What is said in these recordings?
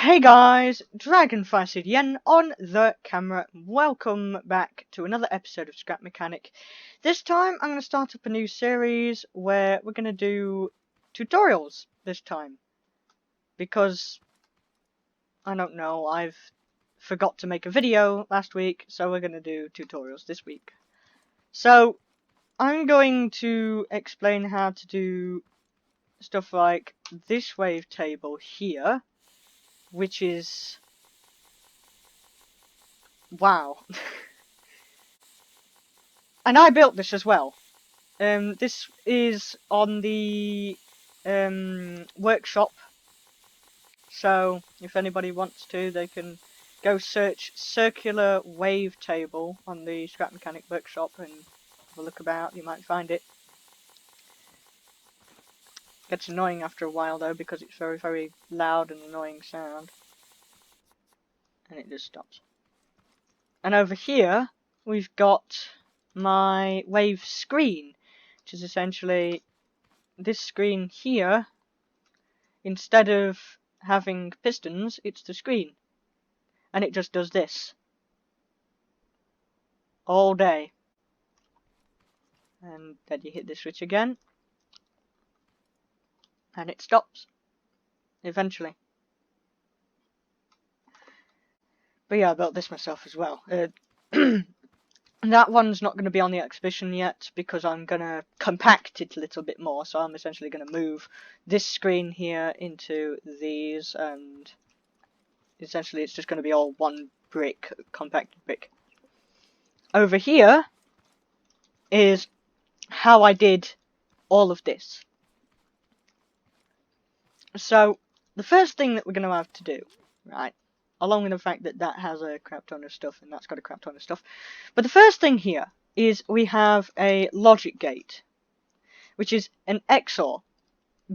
Hey guys, Dragonfire CDN on the camera. Welcome back to another episode of Scrap Mechanic. This time I'm going to start up a new series where we're going to do tutorials this time. Because, I don't know, I've forgot to make a video last week, so we're going to do tutorials this week. So, I'm going to explain how to do stuff like this wavetable here, which is... wow. And I built this as well. This is on the workshop, so if anybody wants to, they can go search circular wavetable on the Scrap Mechanic workshop and have a look about. You might find it. Gets annoying after a while though, because it's very, very loud and annoying sound. And it just stops. And over here, we've got my wave screen, which is essentially this screen here. Instead of having pistons, it's the screen. And it just does this. All day. And then you hit the switch again. And it stops. Eventually. But yeah, I built this myself as well. That one's not going to be on the exhibition yet, because I'm going to compact it a little bit more. So I'm essentially going to move this screen here into these, and essentially it's just going to be all one brick, compacted brick. Over here is how I did all of this. So, the first thing that we're going to have to do, right, along with the fact that that has a crap ton of stuff and that's got a crap ton of stuff, but the first thing here is we have a logic gate, which is an XOR.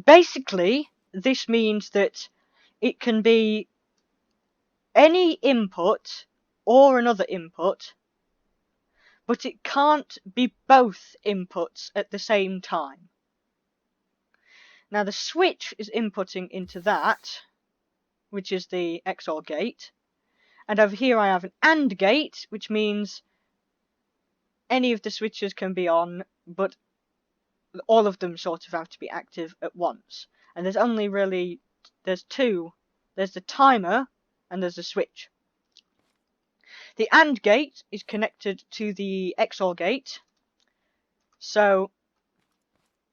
Basically, this means that it can be any input or another input, but it can't be both inputs at the same time. Now the switch is inputting into that, which is the XOR gate, and over here I have an AND gate, which means any of the switches can be on, but all of them sort of have to be active at once. And there's only really, there's two. There's the timer and there's the switch. The AND gate is connected to the XOR gate, so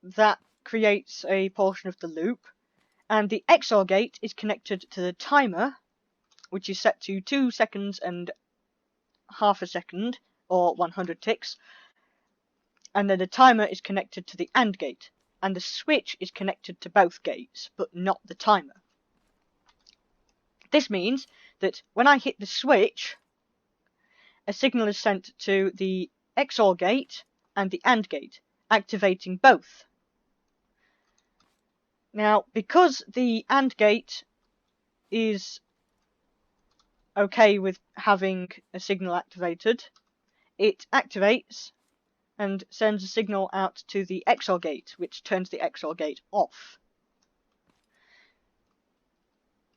that creates a portion of the loop, and the XOR gate is connected to the timer, which is set to 2 seconds and half a second, or 100 ticks, and then the timer is connected to the AND gate, and the switch is connected to both gates, but not the timer. This means that when I hit the switch, a signal is sent to the XOR gate and the AND gate, activating both. Now, because the AND gate is okay with having a signal activated, it activates and sends a signal out to the XOR gate, which turns the XOR gate off.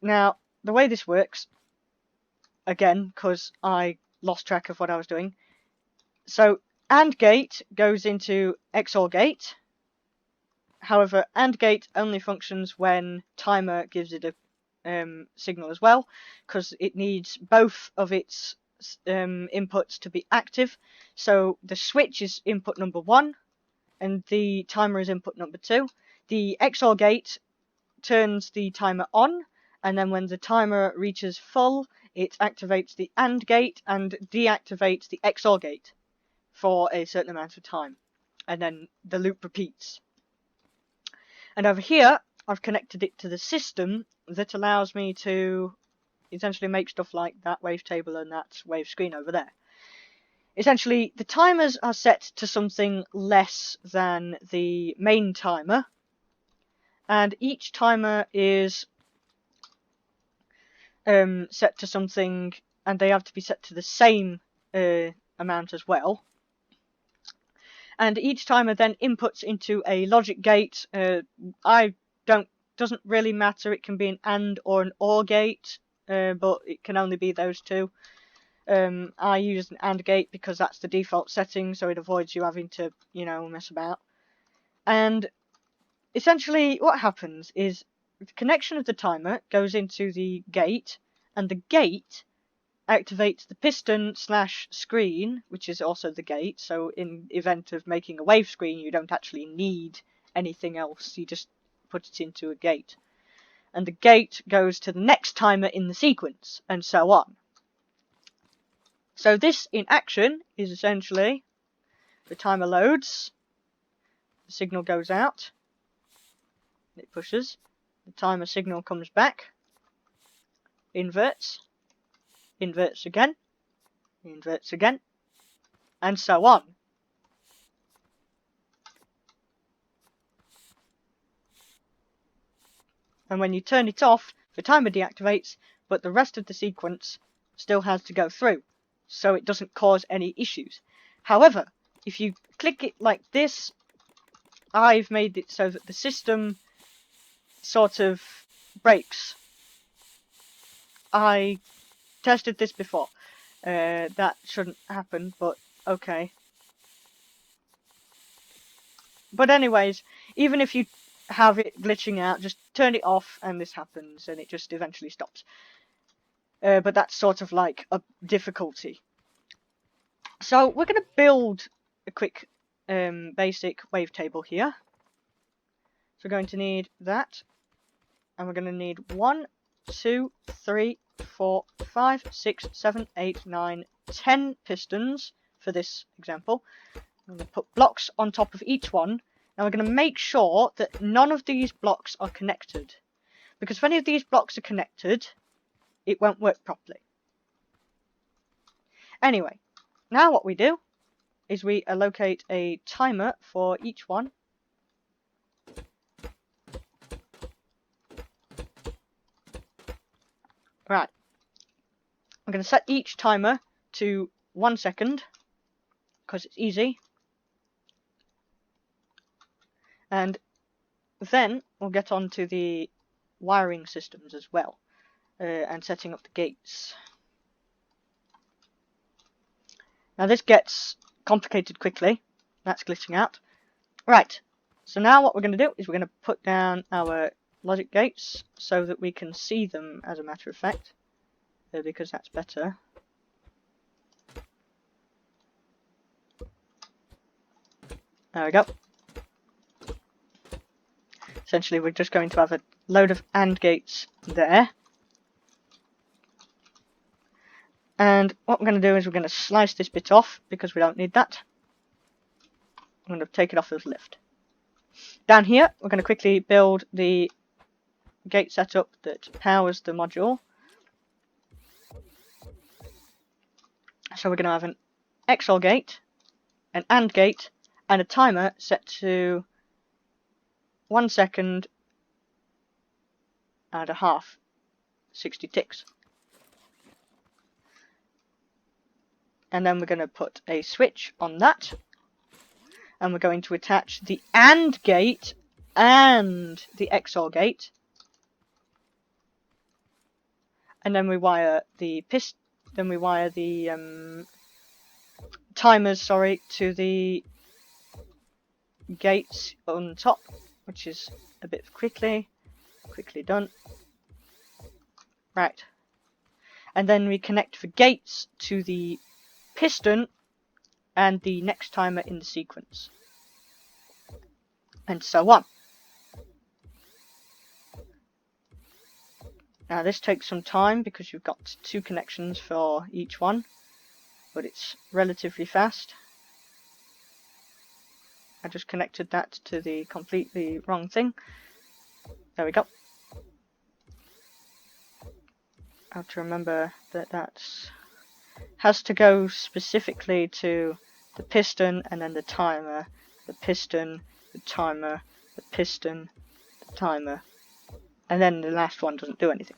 Now, the way this works, again, because I lost track of what I was doing, so AND gate goes into XOR gate. However, AND gate only functions when timer gives it a signal as well, because it needs both of its inputs to be active. So the switch is input number 1 and the timer is input number 2. The XOR gate turns the timer on, and then when the timer reaches full, it activates the AND gate and deactivates the XOR gate for a certain amount of time, and then the loop repeats. And over here, I've connected it to the system that allows me to essentially make stuff like that wavetable and that wave screen over there. Essentially, the timers are set to something less than the main timer, and each timer is set to something, and they have to be set to the same amount as well. And each timer then inputs into a logic gate. Doesn't really matter, it can be an AND or an OR gate. but it can only be those two. I use an AND gate because that's the default setting, so it avoids you having to, you know, mess about. And essentially what happens is the connection of the timer goes into the gate, and the gate activates the piston / screen, which is also the gate. So in event of making a wave screen, you don't actually need anything else, you just put it into a gate. And the gate goes to the next timer in the sequence, and so on. So this in action is essentially the timer loads, the signal goes out, it pushes, the timer signal comes back, inverts, inverts again, inverts again, and so on. And when you turn it off, the timer deactivates, but the rest of the sequence still has to go through, so it doesn't cause any issues. However, if you click it like this, I've made it so that the system sort of breaks. I tested this before. That shouldn't happen, but okay. But anyways, even if you have it glitching out, just turn it off and this happens, and it just eventually stops. But that's sort of like a difficulty. So we're going to build a quick basic wavetable here. So we're going to need that, and we're going to need 1, 2, 3, 4, 5, 6, 7, 8, 9, 10 pistons for this example. I'm going to put blocks on top of each one. Now we're going to make sure that none of these blocks are connected, because if any of these blocks are connected, it won't work properly. Anyway, now what we do is we allocate a timer for each one. Right. I'm going to set each timer to 1 second, because it's easy. And then we'll get on to the wiring systems as well, and setting up the gates. Now this gets complicated quickly. That's glitching out. Right, so now what we're going to do is we're going to put down our logic gates so that we can see them, as a matter of fact, because that's better. There we go. Essentially we're just going to have a load of AND gates there. And what we're going to do is we're going to slice this bit off, because we don't need that. I'm going to take it off as lift. Down here, we're going to quickly build the gate setup that powers the module. So we're going to have an XOR gate, an AND gate, and a timer set to 1 second and a half, 60 ticks. And then we're going to put a switch on that, and we're going to attach the AND gate and the XOR gate, and then we wire the timers, to the gates on top, which is a bit quickly done. Right, and then we connect the gates to the piston and the next timer in the sequence, and so on. Now this takes some time because you've got 2 connections for each one, but it's relatively fast. I just connected that to the completely wrong thing. There we go. I have to remember that that's has to go specifically to the piston and then the timer, the piston, the timer, the piston, the timer, and then the last one doesn't do anything.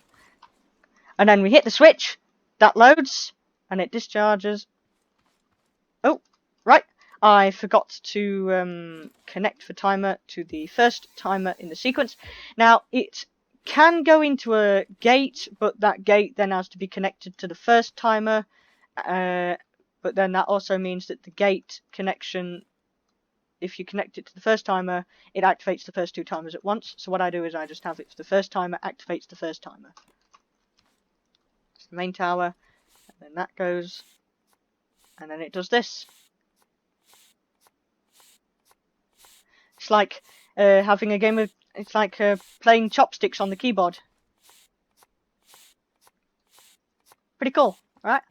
And then we hit the switch, that loads, and it discharges. Oh, right, I forgot to connect the timer to the first timer in the sequence. Now, it can go into a gate, but that gate then has to be connected to the first timer. But then that also means that the gate connection, if you connect it to the first timer, it activates the first two timers at once. So what I do is I just have it for the first timer, activates the first timer. It's the main tower, and then that goes, and then it does this. It's like having a game of, it's like playing chopsticks on the keyboard. Pretty cool, right?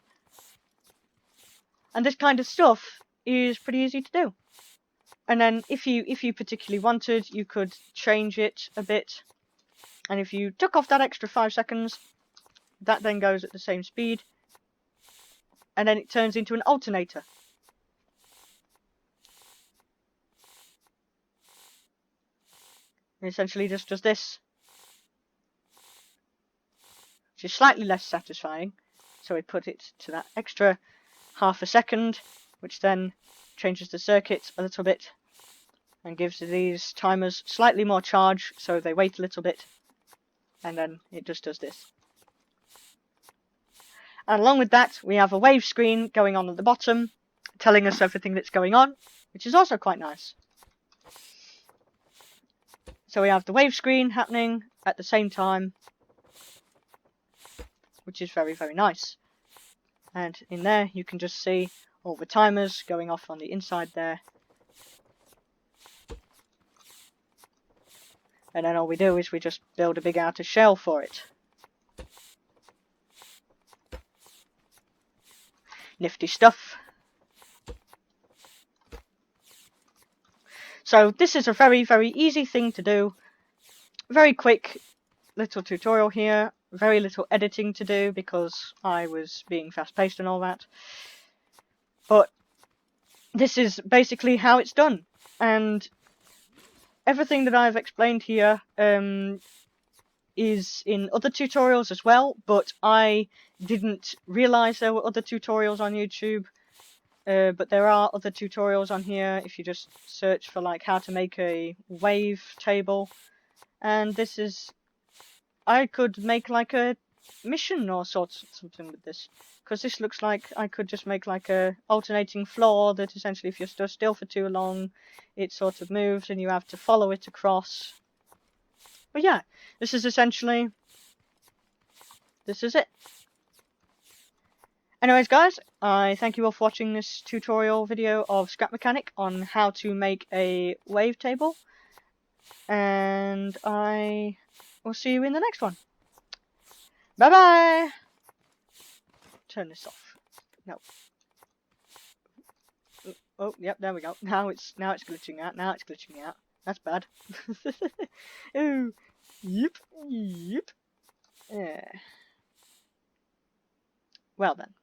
And this kind of stuff is pretty easy to do. And then if you particularly wanted, you could change it a bit. And if you took off that extra 5 seconds, that then goes at the same speed. And then it turns into an alternator. It essentially just does this. Which is slightly less satisfying. So we put it to that extra half a second, which then changes the circuit a little bit and gives these timers slightly more charge, so they wait a little bit, and then it just does this. And along with that, we have a wave screen going on at the bottom, telling us everything that's going on, which is also quite nice. So we have the wave screen happening at the same time, which is very, very nice. And in there, you can just see all the timers going off on the inside there. And then all we do is we just build a big outer shell for it. Nifty stuff. So this is a very, very easy thing to do. Very quick little tutorial here. Very little editing to do because I was being fast-paced and all that. But this is basically how it's done. And everything that I've explained here is in other tutorials as well, but I didn't realise there were other tutorials on YouTube. But there are other tutorials on here if you just search for like how to make a wave table. And this is, I could make like a mission or something with this. Because this looks like I could just make like a alternating floor that essentially if you're stood still for too long, it sort of moves and you have to follow it across. But yeah, this is essentially, this is it. Anyways guys, I thank you all for watching this tutorial video of Scrap Mechanic on how to make a wave table. And I will see you in the next one. Bye bye! Turn this off. No. Oh, yep, there we go. Now it's glitching out. Now it's glitching out. That's bad. Oh, yep. Yeah. Well then.